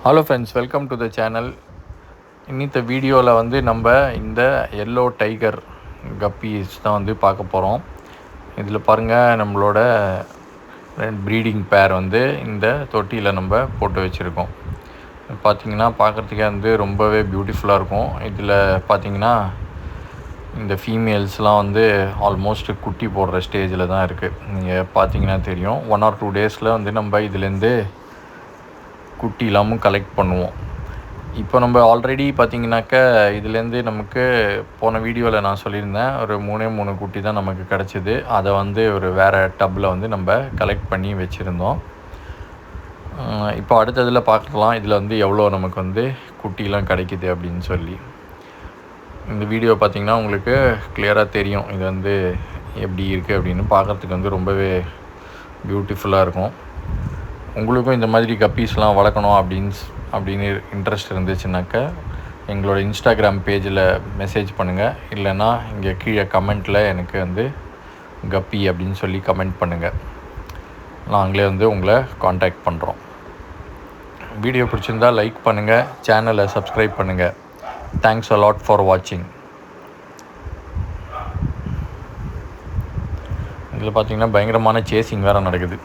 Hello friends, welcome to the channel. இன்னித்த வீடியோவில் வந்து நம்ம இந்த எல்லோ டைகர் கப்பீஸ் தான் வந்து பார்க்க போகிறோம். இதில் பாருங்கள், நம்மளோட ப்ரீடிங் பேர் வந்து இந்த தொட்டியில் நம்ம போட்டு வச்சுருக்கோம். பார்த்திங்கன்னா பார்க்குறதுக்கே வந்து ரொம்பவே பியூட்டிஃபுல்லாக இருக்கும். இதில் பார்த்திங்கன்னா இந்த ஃபீமேல்ஸ்லாம் வந்து ஆல்மோஸ்ட் குட்டி போடுற ஸ்டேஜில் தான் இருக்குது. நீங்கள் பார்த்திங்கன்னா தெரியும், 1 or 2 டேஸில் வந்து நம்ம இதுலேருந்து குட்டி இல்லாமல் கலெக்ட் பண்ணுவோம். இப்போ நம்ம ஆல்ரெடி பார்த்திங்கனாக்கா இதுலேருந்து நமக்கு போன வீடியோவில் நான் சொல்லியிருந்தேன், ஒரு 3 குட்டி தான் நமக்கு கிடச்சிது. அதை வந்து ஒரு வேறு டப்பில் வந்து நம்ம கலெக்ட் பண்ணி வச்சுருந்தோம். இப்போ அடுத்ததில் பார்க்கலாம் இதில் வந்து எவ்வளோ நமக்கு வந்து குட்டிலாம் கிடைக்கிது அப்படின்னு சொல்லி. இந்த வீடியோ பார்த்திங்கன்னா உங்களுக்கு கிளியராக தெரியும் இது வந்து எப்படி இருக்குது அப்படின்னு. பார்க்குறதுக்கு வந்து ரொம்பவே பியூட்டிஃபுல்லாக இருக்கும். உங்களுக்கும் இந்த மாதிரி கப்பீஸ்லாம் வளர்க்கணும் அப்படின்னு இன்ட்ரெஸ்ட் இருந்துச்சுனாக்கா எங்களோட இன்ஸ்டாகிராம் பேஜில் மெசேஜ் பண்ணுங்கள். இல்லைன்னா இங்கே கீழே கமெண்ட்டில் எனக்கு வந்து கப்பி அப்படின்னு சொல்லி கமெண்ட் பண்ணுங்கள். நாங்களே வந்து உங்களை காண்டாக்ட் பண்ணுறோம். வீடியோ பிடிச்சிருந்தால் லைக் பண்ணுங்கள், சேனலை சப்ஸ்கிரைப் பண்ணுங்கள். தேங்க்ஸ் அ லாட் ஃபார் வாட்சிங். இதில் பார்த்திங்கன்னா பயங்கரமான சேசிங் வேறு நடக்குது.